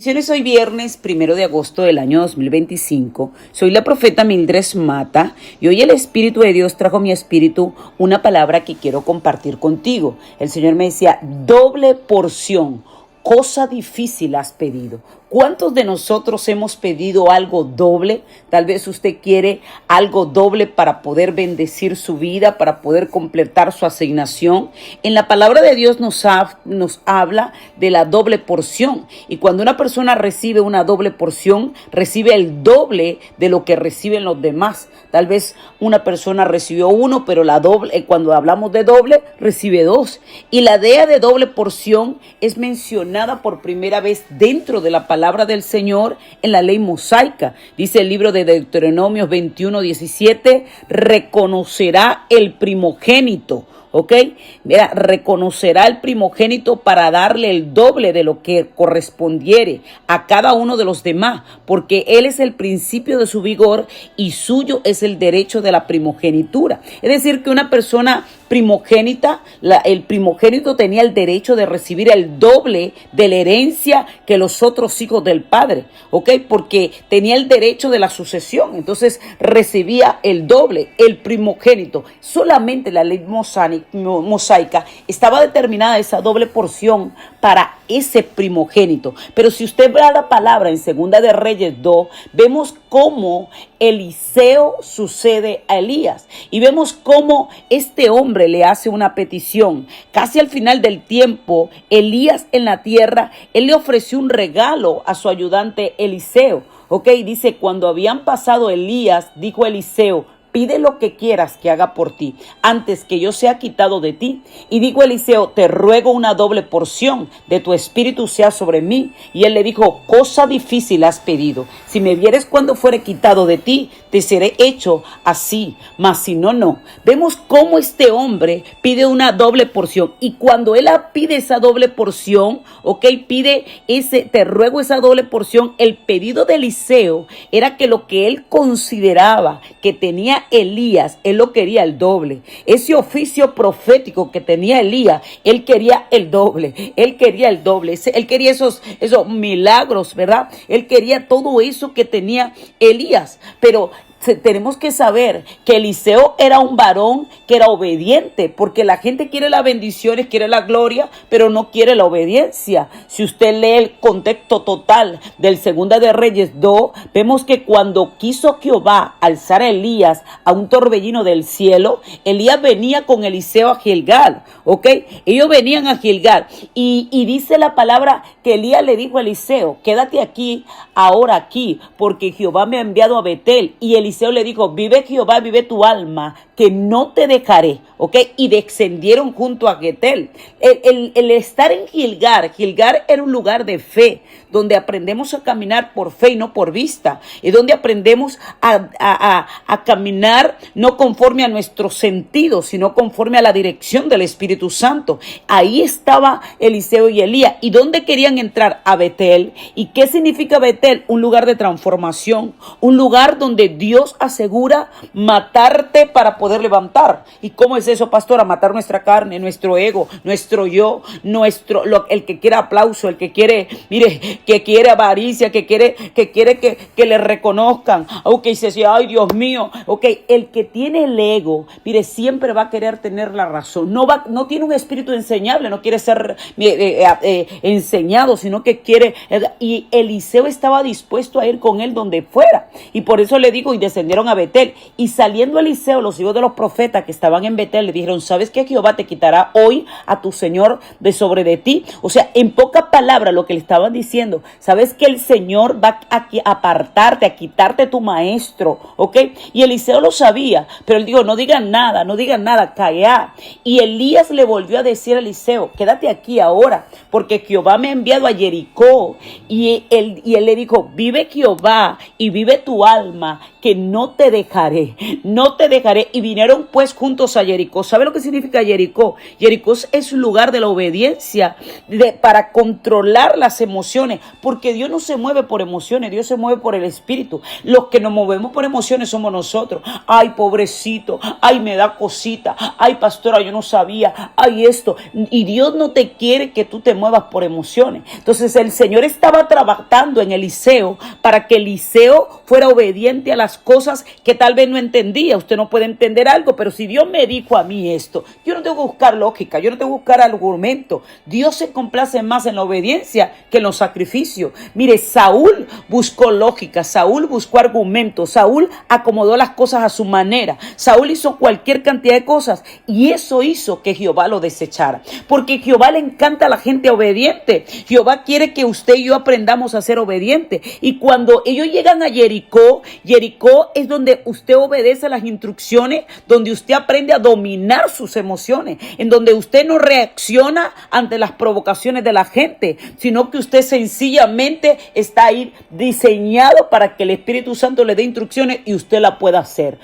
Hoy viernes 1 de agosto del año 2025. Soy la profeta Mildred Mata y hoy el Espíritu de Dios trajo a mi espíritu una palabra que quiero compartir contigo. El Señor me decía, doble porción, cosa difícil has pedido. ¿Cuántos de nosotros hemos pedido algo doble? Tal vez usted quiere algo doble para poder bendecir su vida, para poder completar su asignación. En la palabra de Dios nos habla de la doble porción. Y cuando una persona recibe una doble porción, recibe el doble de lo que reciben los demás. Tal vez una persona recibió uno, pero cuando hablamos de doble, recibe dos. Y la idea de doble porción es mencionada por primera vez dentro de la palabra del Señor en la ley mosaica. Dice el libro de Deuteronomio 21:17, reconocerá el primogénito. ¿Ok? Mira, reconocerá el primogénito para darle el doble de lo que correspondiere a cada uno de los demás, porque él es el principio de su vigor y suyo es el derecho de la primogenitura. Es decir, que una persona primogénita, el primogénito tenía el derecho de recibir el doble de la herencia que los otros hijos del padre, ¿ok? Porque tenía el derecho de la sucesión, entonces recibía el doble, el primogénito. Solamente la ley mosaica estaba determinada esa doble porción para ese primogénito. Pero si usted ve la palabra en Segunda de Reyes 2, vemos cómo Eliseo sucede a Elías y vemos cómo este hombre le hace una petición. Casi al final del tiempo, Elías en la tierra, él le ofreció un regalo a su ayudante Eliseo. Ok, dice, cuando habían pasado Elías, dijo Eliseo, pide lo que quieras que haga por ti, antes que yo sea quitado de ti. Y dijo Eliseo, te ruego una doble porción de tu espíritu sea sobre mí. Y él le dijo, cosa difícil has pedido. Si me vieres cuando fuere quitado de ti, te seré hecho así, mas si no, no. Vemos cómo este hombre pide una doble porción. Y cuando él pide esa doble porción, ok, pide te ruego esa doble porción, el pedido de Eliseo era que lo que él consideraba que tenía Elías, él lo quería el doble. Ese oficio profético que tenía Elías, él quería el doble. Él quería el doble. Él quería esos milagros, ¿verdad? Él quería todo eso que tenía Elías. Pero tenemos que saber que Eliseo era un varón que era obediente, porque la gente quiere las bendiciones, quiere la gloria, pero no quiere la obediencia. Si usted lee el contexto total del Segunda de Reyes 2, vemos que cuando quiso Jehová alzar a Elías a un torbellino del cielo, Elías venía con Eliseo a Gilgal, ¿ok? Ellos venían a Gilgal y dice la palabra que Elías le dijo a Eliseo, quédate aquí, ahora aquí, porque Jehová me ha enviado a Betel. Y Eliseo le dijo, vive Jehová, vive tu alma, que no te dejaré, ¿ok? Y descendieron junto a Betel. El estar en Gilgal era un lugar de fe, donde aprendemos a caminar por fe y no por vista, y donde aprendemos a caminar no conforme a nuestros sentidos, sino conforme a la dirección del Espíritu Santo. Ahí estaba Eliseo y Elías. ¿Y dónde querían entrar? A Betel. ¿Y qué significa Betel? Un lugar de transformación, un lugar donde Dios asegura matarte para poder levantar. ¿Y cómo es eso, pastora? Matar nuestra carne, nuestro ego, nuestro yo, el que quiere aplauso, el que quiere, que quiere avaricia, que quiere que le reconozcan. Ok, se dice, ay Dios mío, ok, el que tiene el ego, siempre va a querer tener la razón. No tiene un espíritu enseñable, no quiere ser enseñado, sino que quiere. Y Eliseo estaba dispuesto a ir con él donde fuera. Y por eso le digo, y descendieron a Betel. Y saliendo Eliseo, los hijos de los profetas que estaban en Betel, le dijeron, ¿sabes qué? Jehová te quitará hoy a tu Señor de sobre de ti. O sea, en pocas palabras, lo que le estaban diciendo, ¿sabes que el Señor va a apartarte, a quitarte tu maestro? ¿Ok? Y Eliseo lo sabía, pero él dijo, no digan nada, calla. Y Elías le volvió a decir a Eliseo, quédate aquí ahora, porque Jehová me ha enviado a Jericó. Y él le dijo, vive Jehová y vive tu alma, que no te dejaré, no te dejaré. Y vinieron pues juntos a Jericó. ¿Sabe lo que significa Jericó? Jericó es un lugar de la obediencia, para controlar las emociones, porque Dios no se mueve por emociones, Dios se mueve por el Espíritu. Los que nos movemos por emociones somos nosotros. Ay, pobrecito, ay, me da cosita, ay, pastora, yo no sabía, ay, esto. Y Dios no te quiere que tú te muevas por emociones. Entonces el Señor estaba trabajando en Eliseo para que Eliseo fuera obediente a las cosas que tal vez no entendía. Usted no puede entender algo, pero si Dios me dijo a mí esto, yo no tengo que buscar lógica, yo no tengo que buscar argumento. Dios se complace más en la obediencia que en los sacrificios. Mire, Saúl buscó lógica, Saúl buscó argumentos, Saúl acomodó las cosas a su manera, Saúl hizo cualquier cantidad de cosas y eso hizo que Jehová lo desechara, porque Jehová le encanta a la gente obediente. Jehová quiere que usted y yo aprendamos a ser obedientes. Y cuando ellos llegan a Jericó, Jericó es donde usted obedece las instrucciones, donde usted aprende a dominar sus emociones, en donde usted no reacciona ante las provocaciones de la gente, sino que usted sencillamente está ahí diseñado para que el Espíritu Santo le dé instrucciones y usted la pueda hacer.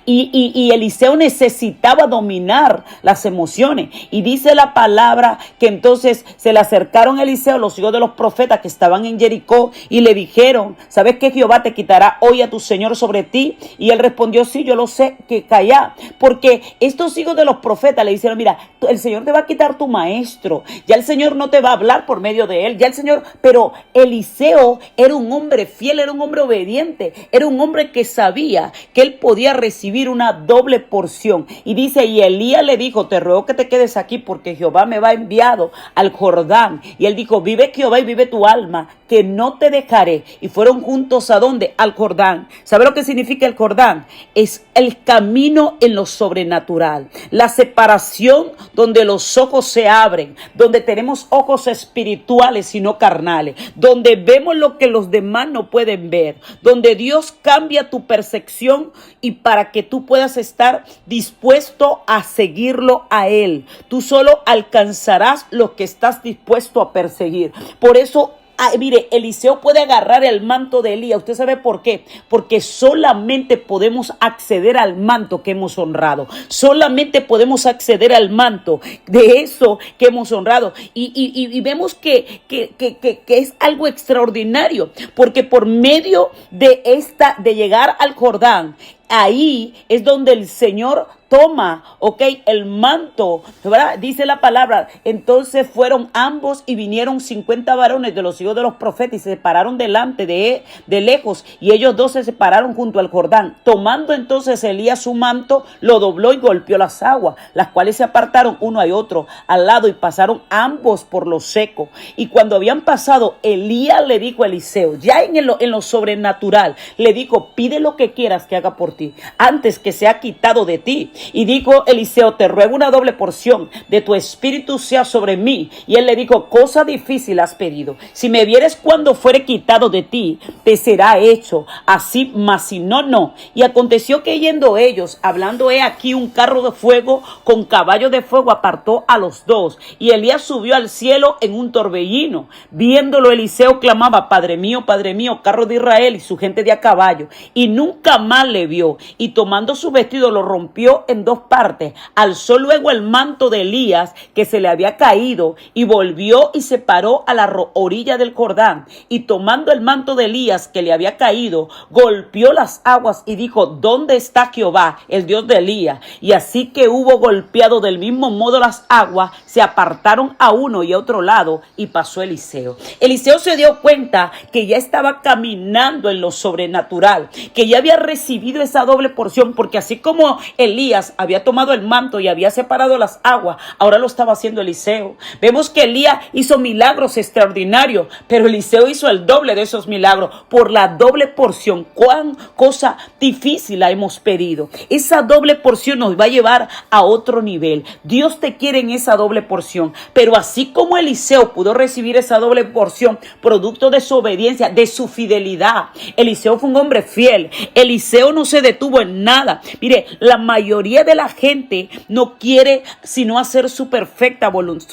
Y Eliseo necesitaba dominar las emociones. Y dice la palabra que entonces se le acercaron a Eliseo los hijos de los profetas que estaban en Jericó y le dijeron: ¿sabes que Jehová te quitará hoy a tu Señor sobre ti? Y él respondió: sí, yo lo sé, que calla. Porque estos hijos de los profetas le dijeron: mira, el Señor te va a quitar tu maestro, ya el Señor no te va a hablar por medio de él, ya el Señor. Pero Eliseo era un hombre fiel, era un hombre obediente, era un hombre que sabía que él podía recibir una doble porción. Y dice: y Elías le dijo: te ruego que te quedes aquí porque Jehová me va enviado al Jordán. Y él dijo: vive Jehová y vive tu alma, que no te dejaré. Y fueron juntos ¿a dónde? Al Jordán. ¿Sabe lo que significa el Jordán? Es el camino en lo sobrenatural, la separación donde los ojos se abren, donde tenemos ojos espirituales y no carnales, donde vemos lo que los demás no pueden ver, donde Dios cambia tu percepción y para que tú puedas estar dispuesto a seguirlo a Él. Tú solo alcanzarás lo que estás dispuesto a perseguir. Por eso, mire, Eliseo puede agarrar el manto de Elías. ¿Usted sabe por qué? Porque solamente podemos acceder al manto que hemos honrado. Solamente podemos acceder al manto de eso que hemos honrado. Y vemos que es algo extraordinario. Porque por medio de llegar al Jordán, ahí es donde el Señor toma, el manto, ¿verdad? Dice la palabra: entonces fueron ambos y vinieron 50 varones de los hijos de los profetas y se separaron delante de lejos, y ellos dos se separaron junto al Jordán. Tomando entonces Elías su manto, lo dobló y golpeó las aguas, las cuales se apartaron uno y otro al lado y pasaron ambos por lo seco. Y cuando habían pasado, Elías le dijo a Eliseo, ya en lo sobrenatural, le dijo: pide lo que quieras que haga por ti, antes que sea quitado de ti. Y dijo Eliseo: te ruego una doble porción de tu espíritu sea sobre mí. Y él le dijo: cosa difícil has pedido. Si me vieres cuando fuere quitado de ti, te será hecho así, mas si no, no. Y aconteció que yendo ellos, hablando aquí, un carro de fuego con caballo de fuego apartó a los dos. Y Elías subió al cielo en un torbellino. Viéndolo, Eliseo clamaba: Padre mío, carro de Israel y su gente de a caballo. Y nunca más le vio. Y tomando su vestido lo rompió en dos partes, alzó luego el manto de Elías que se le había caído y volvió y se paró a la orilla del Jordán, y tomando el manto de Elías que le había caído, golpeó las aguas y dijo: ¿dónde está Jehová, el Dios de Elías? Y así que hubo golpeado del mismo modo las aguas, se apartaron a uno y a otro lado, y pasó Eliseo. Eliseo se dio cuenta que ya estaba caminando en lo sobrenatural, que ya había recibido esa doble porción, porque así como Elías había tomado el manto y había separado las aguas, ahora lo estaba haciendo Eliseo. Vemos que Elías hizo milagros extraordinarios, pero Eliseo hizo el doble de esos milagros por la doble porción. Cuán cosa difícil la hemos pedido. Esa doble porción nos va a llevar a otro nivel. Dios te quiere en esa doble porción, pero así como Eliseo pudo recibir esa doble porción producto de su obediencia, de su fidelidad. Eliseo fue un hombre fiel. Eliseo no se detuvo en nada. Mire, la mayoría mayoría de la gente no quiere sino hacer su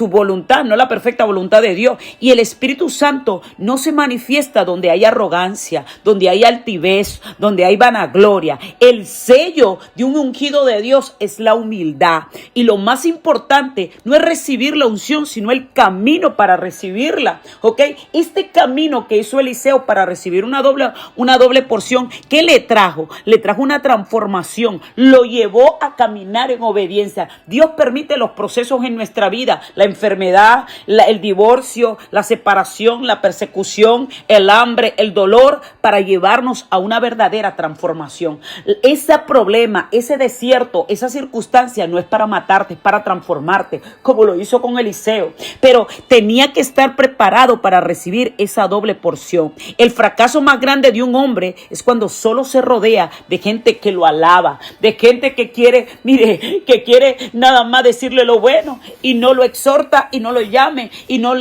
voluntad, no la perfecta voluntad de Dios. Y el Espíritu Santo no se manifiesta donde hay arrogancia, donde hay altivez, donde hay vanagloria. El sello de un ungido de Dios es la humildad. Y lo más importante no es recibir la unción, sino el camino para recibirla. ¿Ok? Este camino que hizo Eliseo para recibir una doble porción, ¿qué le trajo? Le trajo una transformación. Lo llevó a caminar en obediencia. Dios permite los procesos en nuestra vida, la enfermedad, el divorcio, la separación, la persecución, el hambre, el dolor, para llevarnos a una verdadera transformación. Ese problema, ese desierto, esa circunstancia no es para matarte, es para transformarte, como lo hizo con Eliseo. Pero tenía que estar preparado para recibir esa doble porción. El fracaso más grande de un hombre es cuando solo se rodea de gente que lo alaba, de gente que quiere, que quiere nada más decirle lo bueno y no lo exhorta y no lo llame y no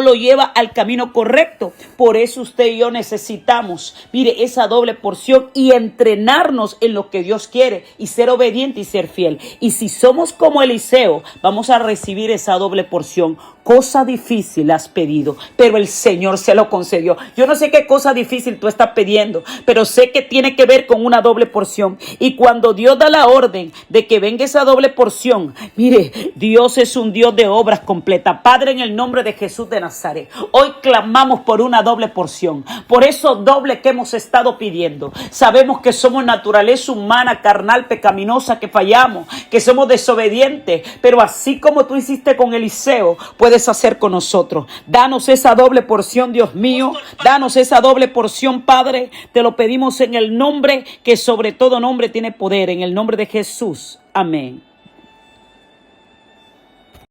lo lleva al camino correcto. Por eso usted y yo necesitamos, esa doble porción y entrenarnos en lo que Dios quiere y ser obediente y ser fiel. Y si somos como Eliseo, vamos a recibir esa doble porción. Cosa difícil has pedido, pero el Señor se lo concedió. Yo no sé qué cosa difícil tú estás pidiendo, pero sé que tiene que ver con una doble porción. Y cuando Dios da la orden de que venga esa doble porción, Dios es un Dios de obras completas. Padre, en el nombre de Jesús de Nazaret, hoy clamamos por una doble porción, por eso doble que hemos estado pidiendo. Sabemos que somos naturaleza humana, carnal, pecaminosa, que fallamos, que somos desobedientes, pero así como tú hiciste con Eliseo, puedes hacer con nosotros. Danos esa doble porción, Dios mío. Danos esa doble porción, Padre. Te lo pedimos en el nombre que sobre todo nombre tiene poder, en el nombre de Jesús. Amén.